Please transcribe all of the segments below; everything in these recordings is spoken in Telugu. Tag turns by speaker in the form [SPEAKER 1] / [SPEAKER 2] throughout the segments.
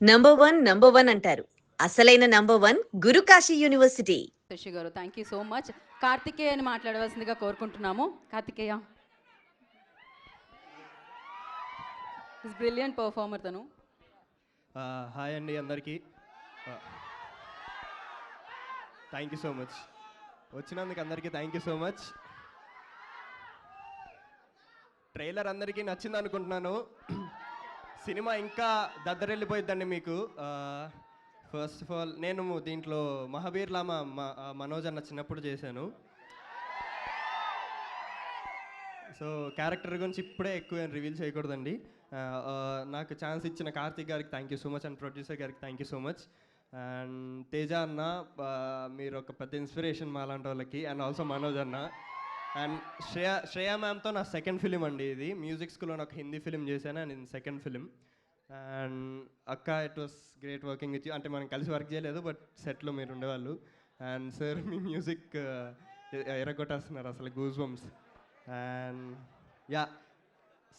[SPEAKER 1] నంబర్ వన్ అంటారు. అసలైన number one Gurukashi university.
[SPEAKER 2] Shashi గారు thank you so much. Karthikeya అని మాట్లాడవలసిందిగా కోరుకుంటున్నాము. కార్తికేయ ఇస్ బ్రిలియంట్ పర్ఫార్మర్ తను.
[SPEAKER 3] హాయ్ అండి అందరికీ. Thank you so much. వచ్చినందుకు అందరికీ thank you so much. Trailer అందరికీ నచ్చింది అనుకుంటున్నాను. సినిమా ఇంకా దద్దరెళ్ళిపోయిద్దండి మీకు. ఫస్ట్ ఆఫ్ ఆల్ నేను దీంట్లో మహావీర్ లామా మనోజ్ అన్న చిన్నప్పుడు చేశాను. సో క్యారెక్టర్ గురించి ఇప్పుడే ఎక్కువ రివీల్ చేయకూడదండి. నాకు ఛాన్స్ ఇచ్చిన కార్తిక్ గారికి thank you so much and producer గారికి thank you so much. And Teja అన్న, మీరు ఒక పెద్ద ఇన్స్పిరేషన్ మా లాంటి వాళ్ళకి. అండ్ ఆల్సో మనోజ్ అన్న అండ్ శ్రేయా మ్యామ్తో నా సెకండ్ ఫిలిం అండి ఇది. మ్యూజిక్ స్కూల్లో ఒక హిందీ ఫిలిం చేశాను అండ్ ఇది సెకండ్ ఫిలిం. అండ్ అక్క, it was great working with you. అంటే మనం కలిసి వర్క్ చేయలేదు బట్ సెట్లో మీరు ఉండేవాళ్ళు. అండ్ సార్ మీ మ్యూజిక్ ఎరగొట్టేస్తున్నారు అసలు, goose bumps. And yeah,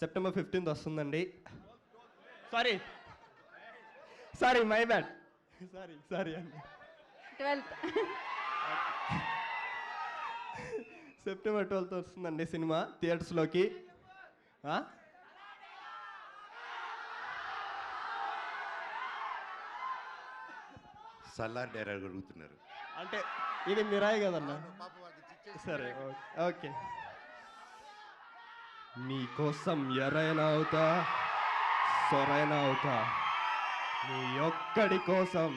[SPEAKER 3] September 15th వస్తుందండి. Sorry my bad. సారీ అండి.
[SPEAKER 2] 12th
[SPEAKER 3] September 12th వస్తుందండి సినిమా థియేటర్స్లోకి.
[SPEAKER 4] సల్లార్ డైరెక్ట్ అడుగుతున్నారు
[SPEAKER 3] అంటే ఇది మిరాయి కదన్నా. సరే ఓకే. నీ కోసం ఎరైనా అవుతా, సొరైనా అవుతా, నీ ఒక్కడి కోసం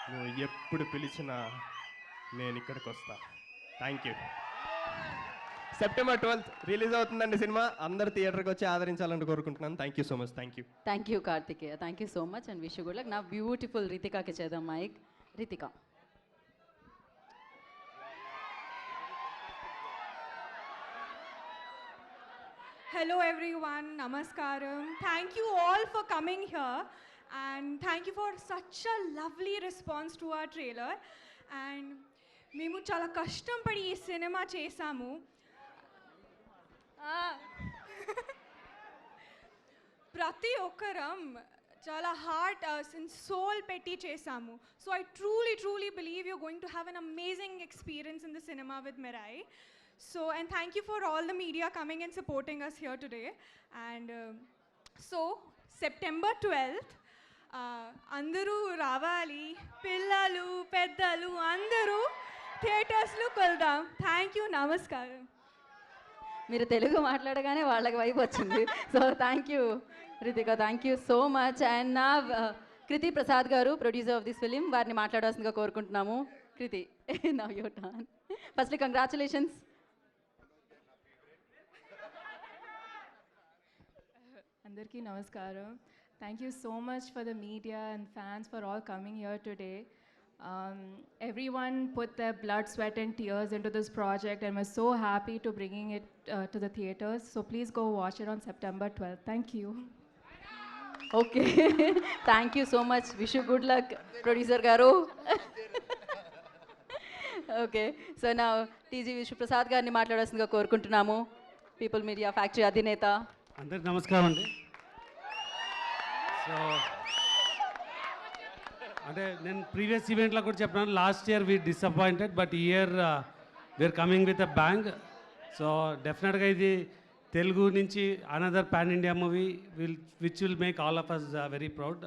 [SPEAKER 3] నువ్వు ఎప్పుడు పిలిచినా నేను ఇక్కడికి వస్తా. Thank you. September 12th release అవుతుందండి సినిమా. అందరు థియేటర్కి వచ్చి ఆదరించాలని కోరుకుంటున్నాను. Thank you so much.
[SPEAKER 2] Thank you Karthikeya. Thank you so much and wish good luck. నా బ్యూటిఫుల్ రితికాకి చేద్దాం mic. Ritika.
[SPEAKER 5] Hello everyone, namaskaram. Thank you all for coming here and thank you for such a lovely response to our trailer. And మేము చాలా కష్టం పడి ఈ సినిమా చేసాము. ప్రతి ఒక్కరం చాలా హార్ట్ అండ్ సోల్ పెట్టి చేసాము. So I truly believe you going to have an amazing experience in the cinema with Mirai. So, and thank you for all the media coming and supporting us here today. And so, September 12th, andaru ravali, pillalu, peddalu, andaru theaters lo koldam. Thank you, namaskaram.
[SPEAKER 2] మీరు తెలుగు మాట్లాడగానే వాళ్ళకి వైపు వచ్చింది. So thank you Ritika, thank you so much. And నా కృతి ప్రసాద్ గారు, ప్రొడ్యూసర్ ఆఫ్ దిస్ ఫిలిం, వారిని మాట్లాడాల్సిందిగా కోరుకుంటున్నాము. Kriti, now your turn. Firstly congratulations.
[SPEAKER 6] Andarki namaskaram. Thank you so much for the media and fans for all coming here today. Everyone put their blood, sweat and tears into this project and we're so happy to bringing it to the theaters. So please go watch it on September 12th. Thank you.
[SPEAKER 2] Okay. Thank you so much. Wish you good luck, producer garu. Okay. So now TG Vishnu Prasad గారిని మాట్లాడాల్సిందిగా కోరుకుంటున్నాము. పీపుల్ మీడియా ఫ్యాక్టరీ అధినేత.
[SPEAKER 7] అందరికి నమస్కారం అండి. సో అంటే నేను ప్రీవియస్ ఈవెంట్లో కూడా చెప్పినాను, last year we disappointed but ఈ year we are coming with a bang. So డెఫినెట్గా ఇది తెలుగు నుంచి another pan India movie which will make all of us very proud.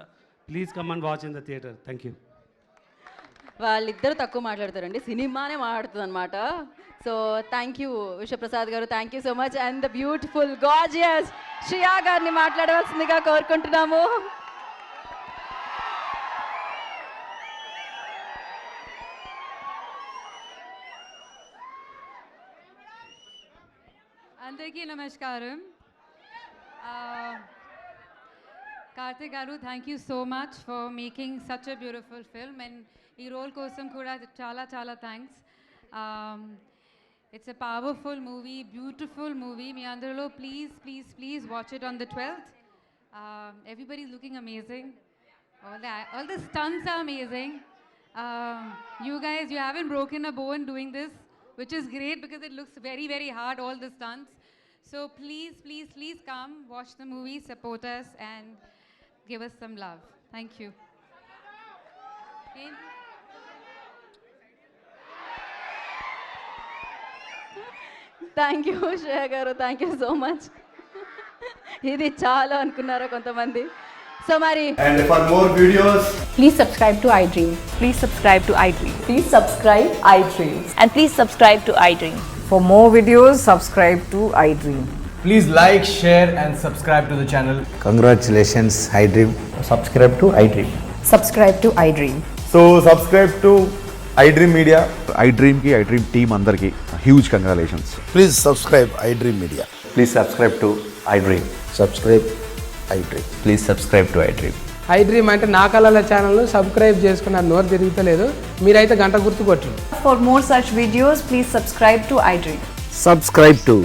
[SPEAKER 7] Please come and watch in the theatre. Thank you.
[SPEAKER 2] వాళ్ళిద్దరు తక్కువ మాట్లాడతారండి, సినిమానే మాట్లాడుతుంది అనమాట. సో థ్యాంక్ యూ విశ్వప్రసాద్ గారు, thank you so much. And the beautiful gorgeous Shriya గారిని మాట్లాడవలసిందిగా కోరుకుంటున్నాము.
[SPEAKER 8] అందరికీ నమస్కారం. కార్తిక్ గారు, thank you so much for making such a beautiful film and ఈ రోల్ కోసం కూడా చాలా చాలా thanks. It's a powerful movie, beautiful movie. మీ అందరిలో please watch it on the 12th. Everybody is looking amazing. All the stunts are amazing. You guys, you haven't broken a bone doing this, which is great because it looks very, very hard, all the stunts. So please come, watch the movie, support us and give us some love. Thank you.
[SPEAKER 2] Thank you Shreya గారు, థ్యాంక్ యూ సో మచ్. ఇది చాలా అనుకున్నారా కొంతమంది. సో మరి
[SPEAKER 4] And for more videos,
[SPEAKER 9] Please subscribe to iDream.
[SPEAKER 10] Please subscribe to iDream.
[SPEAKER 9] Please subscribe iDream.
[SPEAKER 10] And please subscribe to iDream.
[SPEAKER 9] For more videos, subscribe to iDream.
[SPEAKER 4] please like, share, and subscribe to the channel.
[SPEAKER 11] Congratulations, iDream.
[SPEAKER 4] Subscribe to iDream.
[SPEAKER 9] Subscribe to iDream.
[SPEAKER 4] So subscribe to iDream Media.
[SPEAKER 11] iDream ki iDream team andarki huge congratulations.
[SPEAKER 12] Please subscribe iDream Media.
[SPEAKER 11] Please subscribe to iDream.
[SPEAKER 12] Subscribe iDream.
[SPEAKER 11] Please subscribe to iDream.
[SPEAKER 13] iDream అంటే నా కళల ఛానల్ సబ్స్క్రైబ్ చేసుకున్నారు, నోరు తిరుగుతలేదు, మీరైతే గంట గుర్తు కొట్టండి.
[SPEAKER 9] For more such videos, please subscribe to iDream.
[SPEAKER 11] Subscribe to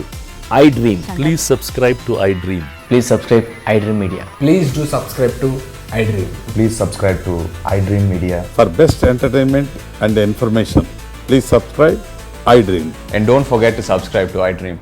[SPEAKER 11] iDream.
[SPEAKER 12] Please subscribe to iDream.
[SPEAKER 11] Please subscribe iDream Media.
[SPEAKER 4] Please do subscribe to iDream.
[SPEAKER 11] Please subscribe to iDream Media.
[SPEAKER 12] For best entertainment and information, please subscribe iDream.
[SPEAKER 11] And don't forget to subscribe to iDream.